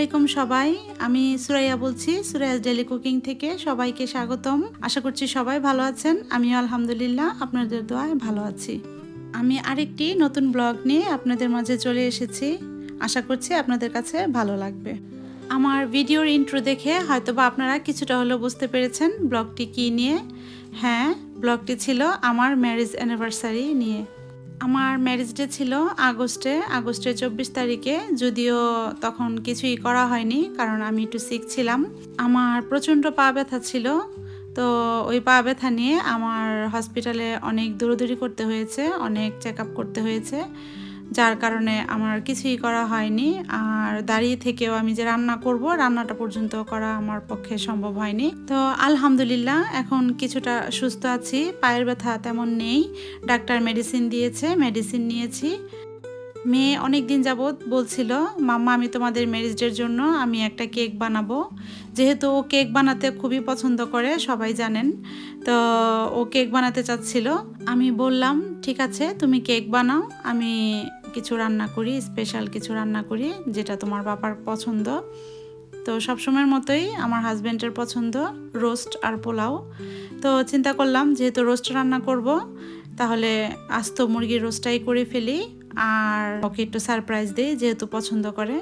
আলাইকুম সবাই, আমি সুরাইয়া বলছি সুরাইয়াস ডেইলি কুকিং থেকে। সবাইকে স্বাগতম। আশা করছি সবাই ভালো আছেন। আমিও আলহামদুলিল্লাহ আপনাদের দোয়ায় ভালো আছি। আমি আরেকটি নতুন ব্লগ নিয়ে আপনাদের মাঝে চলে এসেছি। আশা করছি আপনাদের কাছে ভালো লাগবে। আমার ভিডিওর ইন্ট্রো দেখে হয়তোবা আপনারা কিছুটা হলেও বুঝতে পেরেছেন ব্লগটি কী নিয়ে। হ্যাঁ, ব্লগটি ছিল আমার ম্যারেজ অ্যানিভার্সারি নিয়ে। আমার ম্যারেজ ডে ছিল আগস্টের 24 তারিখে, যদিও তখন কিছুই করা হয়নি কারণ আমি একটু সিক ছিলাম। আমার প্রচণ্ড পা ব্যথা ছিল, তো ওই পা ব্যথা নিয়ে আমার হসপিটালে অনেক দৌড়াদৌড়ি করতে হয়েছে, অনেক চেক আপ করতে হয়েছে, যার কারণে আমার কিছুই করা হয়নি। আর দাঁড়িয়ে থেকেও আমি যে রান্নাটা পর্যন্ত করা আমার পক্ষে সম্ভব হয়নি। তো আলহামদুলিল্লাহ এখন কিছুটা সুস্থ আছি, পায়ের ব্যথা তেমন নেই। ডাক্তার মেডিসিন দিয়েছে, মেডিসিন নিয়েছি। মেয়ে অনেক দিন যাবৎ বলছিল, মাম্মা আমি তোমাদের ম্যারেজ ডের জন্য আমি একটা কেক বানাবো। যেহেতু ও কেক বানাতে খুবই পছন্দ করে, সবাই জানেন, তো ও কেক বানাতে চাচ্ছিল। আমি বললাম ঠিক আছে তুমি কেক বানাও, আমি কিছু রান্না করি, স্পেশাল কিছু রান্না করি যেটা তোমার বাবার পছন্দ। তো সবসময়ের মতোই আমার হাজব্যান্ডের পছন্দ রোস্ট আর পোলাও। তো চিন্তা করলাম যেহেতু রোস্ট রান্না করব, তাহলে আস্ত মুরগির রোস্টটাই করে ফেলি আর ওকে একটু সারপ্রাইজ দিই যেহেতু পছন্দ করে।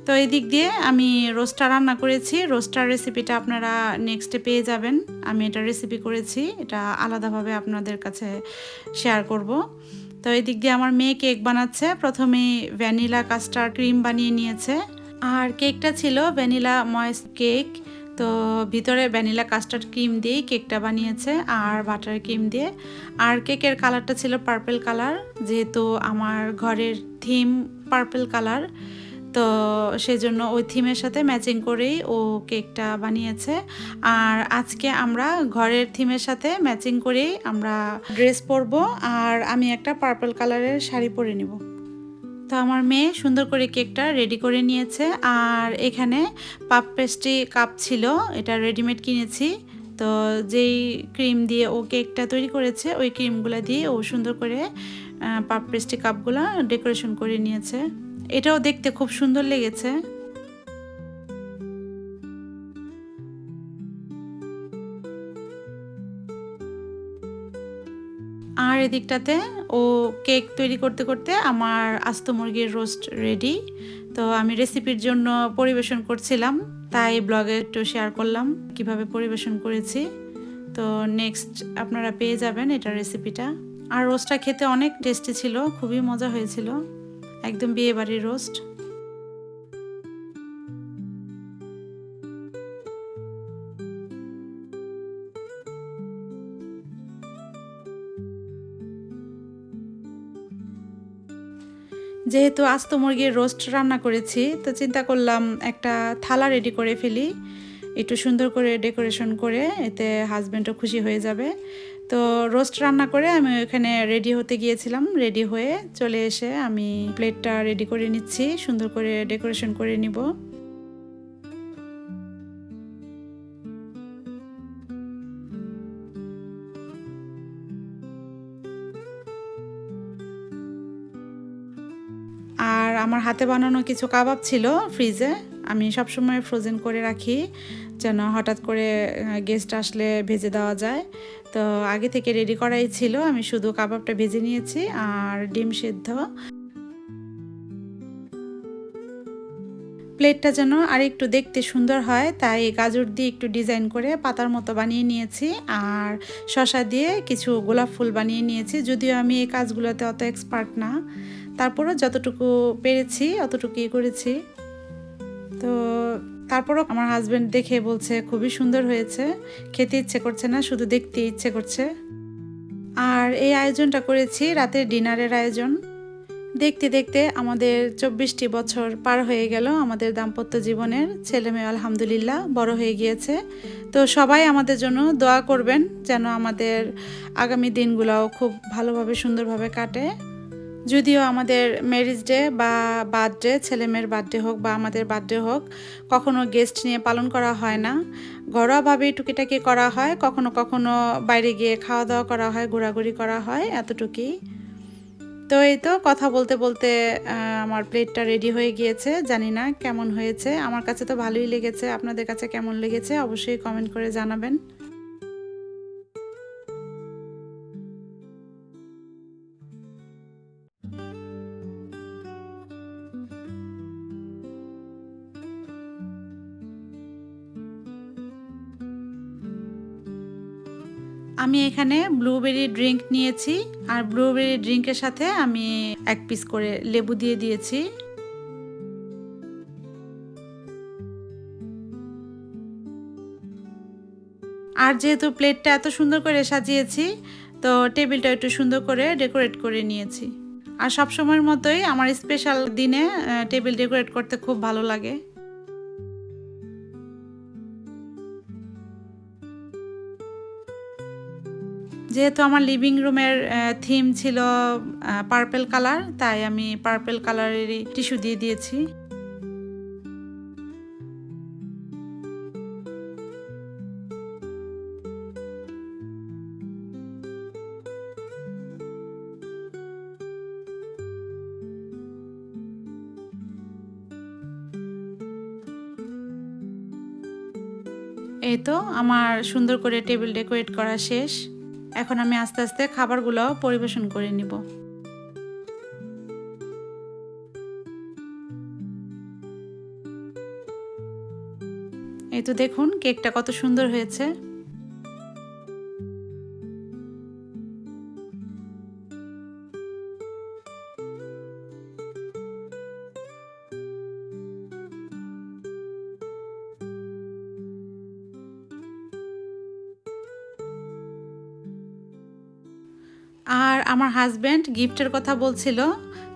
তো এই দিক দিয়ে আমি রোস্টটা রান্না করেছি। রোস্টার রেসিপিটা আপনারা নেক্সটে পেয়ে যাবেন। আমি এটা রেসিপি করেছি, এটা আলাদাভাবে আপনাদের কাছে শেয়ার করব। তো এই দিক দিয়ে আমার মেয়ে কেক বানাচ্ছে। প্রথমেই ভ্যানিলা কাস্টার্ড ক্রিম বানিয়ে নিয়েছে, আর কেকটা ছিল ভ্যানিলা ময়েস কেক। তো ভিতরে ভ্যানিলা কাস্টার্ড ক্রিম দিয়েই কেকটা বানিয়েছে আর বাটার ক্রিম দিয়ে। আর কেকের কালারটা ছিল পার্পল কালার, যেহেতু আমার ঘরের থিম পার্পল কালার, তো সেজন্য ওই থিমের সাথে ম্যাচিং করেই ও কেকটা বানিয়েছে। আর আজকে আমরা ঘরের থিমের সাথে ম্যাচিং করেই আমরা ড্রেস পরবো, আর আমি একটা পার্পল কালারের শাড়ি পরে নিব। তো আমার মেয়ে সুন্দর করে কেকটা রেডি করে নিয়েছে। আর এখানে পাপ পেস্ট্রি কাপ ছিল, এটা রেডিমেড কিনেছি। তো যেই ক্রিম দিয়ে ও কেকটা তৈরি করেছে ওই ক্রিমগুলো দিয়ে ও সুন্দর করে পাপ পেস্ট্রি কাপগুলো ডেকোরেশন করে নিয়েছে। এটাও দেখতে খুব সুন্দর লেগেছে। আর এদিকটাতে ও কেক তৈরি করতে করতে আমার আস্ত মুরগির রোস্ট রেডি। তো আমি রেসিপির জন্য পরিবেশন করছিলাম, তাই ব্লগে একটু শেয়ার করলাম কিভাবে পরিবেশন করেছি। তো নেক্সট আপনারা পেয়ে যাবেন এটা রেসিপিটা। আর রোস্টটা খেতে অনেক টেস্টি ছিল, খুবই মজা হয়েছিল, একদম বিয়েবাড়ির রোস্ট। যেহেতু আস্ত মুরগির রোস্ট রান্না করেছি, তো চিন্তা করলাম একটা থালা রেডি করে ফেলি, একটু সুন্দর করে ডেকোরেশন করে, এতে হাজব্যান্ডও খুশি হয়ে যাবে। তো রোস্ট রান্না করে আমি ওখানে রেডি হতে গিয়েছিলাম। রেডি হয়ে চলে এসে আমি প্লেটটা রেডি করে নিচ্ছি, সুন্দর করে ডেকোরেশন করে নিব। আর আমার হাতে বানানো কিছু কাবাব ছিল ফ্রিজে, আমি সবসময় ফ্রোজেন করে রাখি যেন হঠাৎ করে গেস্ট আসলে ভেজে দেওয়া যায়। তো আগে থেকে রেডি করাই ছিল, আমি শুধু কাবাবটা ভেজে নিয়েছি আর ডিম সেদ্ধ। প্লেটটা যেন আর একটু দেখতে সুন্দর হয়, তাই গাজর দিয়ে একটু ডিজাইন করে পাতার মতো বানিয়ে নিয়েছি, আর শসা দিয়ে কিছু গোলাপ ফুল বানিয়ে নিয়েছি। যদিও আমি এই কাজগুলোতে অত এক্সপার্ট না, তারপরও যতটুকু পেরেছি অতটুকুই করেছি। তো তারপরও আমার হাজব্যান্ড দেখে বলছে খুবই সুন্দর হয়েছে, খেতে ইচ্ছে করছে না, শুধু দেখতে ইচ্ছে করছে। আর এই আয়োজনটা করেছি রাতের ডিনারের আয়োজন। দেখতে দেখতে আমাদের 24টি বছর পার হয়ে গেল আমাদের দাম্পত্য জীবনের। ছেলে মেয়ে আলহামদুলিল্লাহ বড় হয়ে গিয়েছে। তো সবাই আমাদের জন্য দোয়া করবেন যেন আমাদের আগামী দিনগুলোও খুব ভালোভাবে সুন্দরভাবে কাটে। যদিও আমাদের ম্যারেজ ডে বা বার্থডে, ছেলে মেয়ের বার্থডে হোক বা আমাদের বার্থডে হোক, কখনো গেস্ট নিয়ে পালন করা হয় না, ঘরোয়াভাবে টুকিটাকি করা হয়, কখনো কখনো বাইরে গিয়ে খাওয়া দাওয়া করা হয়, ঘোরাঘুরি করা হয়, এতটুকুই। তো এই তো কথা বলতে বলতে আমার প্লেটটা রেডি হয়ে গিয়েছে। জানি না কেমন হয়েছে, আমার কাছে তো ভালোই লেগেছে। আপনাদের কাছে কেমন লেগেছে অবশ্যই কমেন্ট করে জানাবেন। আমি এখানে ব্লুবেরি ড্রিঙ্ক নিয়েছি, আর ব্লুবেরি ড্রিঙ্কের সাথে আমি 1 পিস করে লেবু দিয়ে দিয়েছি। আর যেহেতু প্লেটটা এত সুন্দর করে সাজিয়েছি, তো টেবিলটা একটু সুন্দর করে ডেকোরেট করে নিয়েছি। আর সব সময়ের মতোই আমার স্পেশাল দিনে টেবিল ডেকোরেট করতে খুব ভালো লাগে। যেহেতু আমার লিভিং রুমের থিম ছিল পার্পল কালার, তাই আমি পার্পল কালারেরই টিস্যু দিয়ে দিয়েছি। এই তো আমার সুন্দর করে টেবিল ডেকোরেট করা শেষ। এখন আমি আস্তে আস্তে খাবারগুলো পরিবেশন করে নিব। এই তো দেখুন কেকটা কত সুন্দর হয়েছে। আর আমার হাজব্যান্ড গিফটের কথা বলছিল,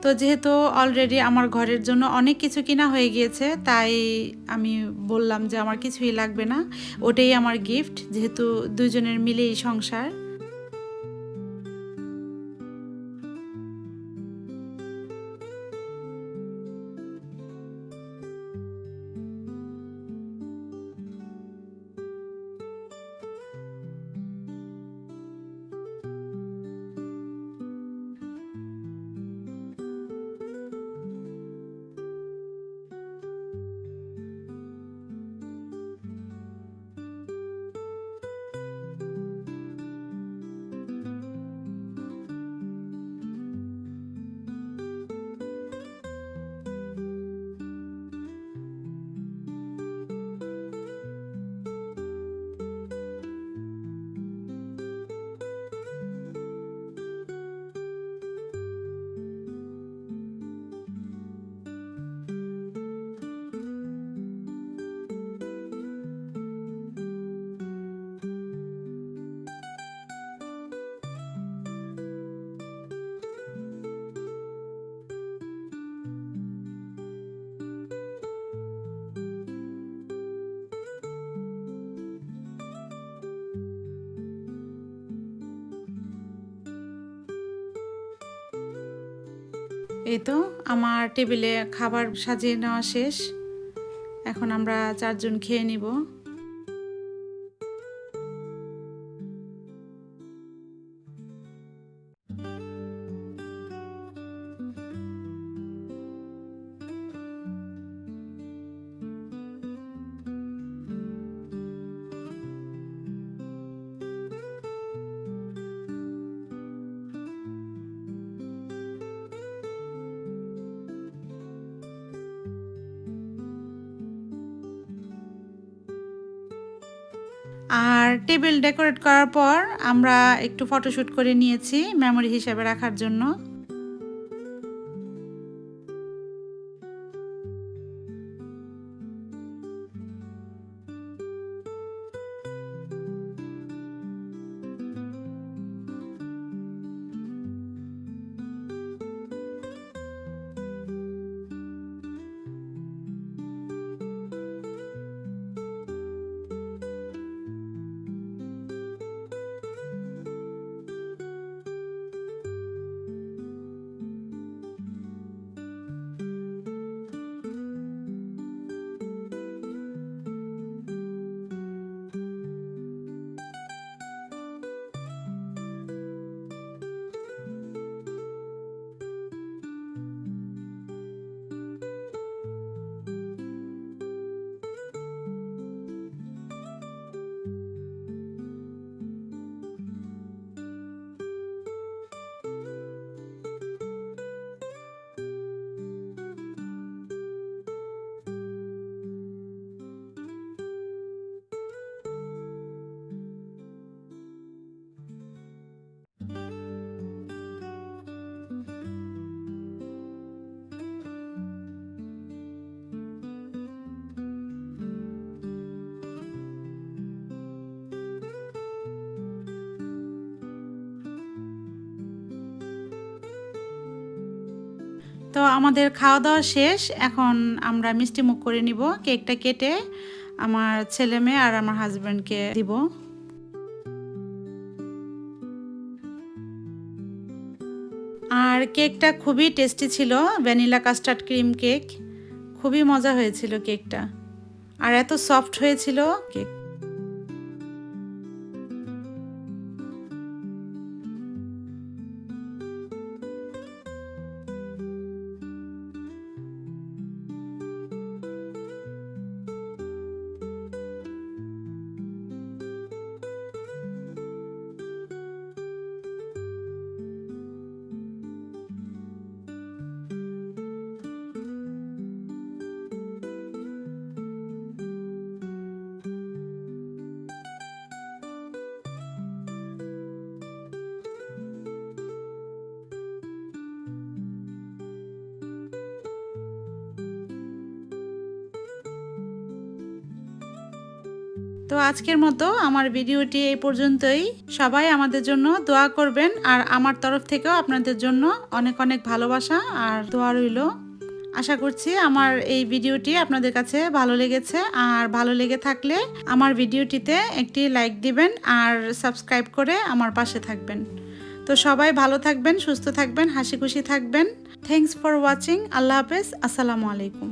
তো যেহেতু অলরেডি আমার ঘরের জন্য অনেক কিছু কিনা হয়ে গিয়েছে, তাই আমি বললাম যে আমার কিছুই লাগবে না, ওটাই আমার গিফট, যেহেতু দুজনের মিলেই সংসার। এই তো আমার টেবিলে খাবার সাজিয়ে নেওয়া শেষ। এখন আমরা 4 জন খেয়ে নিব। আর টেবিল ডেকোরেট করার পর আমরা একটু ফটোশ্যুট করে নিয়েছি মেমোরি হিসেবে রাখার জন্য। তো আমাদের খাওয়া দাওয়া শেষ, এখন আমরা মিষ্টি মুখ করে নিব। কেকটা কেটে আমার ছেলে মেয়ে আর আমার হাজব্যান্ডকে দিব। আর কেকটা খুবই টেস্টি ছিল, ভ্যানিলা কাস্টার্ড ক্রিম কেক, খুবই মজা হয়েছিল কেকটা, আর এত সফট হয়েছিল কেক। তো আজকের মতো আমার ভিডিওটি এই পর্যন্তই। সবাই আমাদের জন্য দোয়া করবেন, আর আমার তরফ থেকেও আপনাদের জন্য অনেক অনেক ভালোবাসা আর দোয়া রইল। আশা করছি আমার এই ভিডিওটি আপনাদের কাছে ভালো লেগেছে, আর ভালো লেগে থাকলে আমার ভিডিওটিতে একটি লাইক দিবেন আর সাবস্ক্রাইব করে আমার পাশে থাকবেন। তো সবাই ভালো থাকবেন, সুস্থ থাকবেন, হাসি খুশি থাকবেন। Thanks for watching. আল্লাহ হাফেজ। আসসালামু আলাইকুম।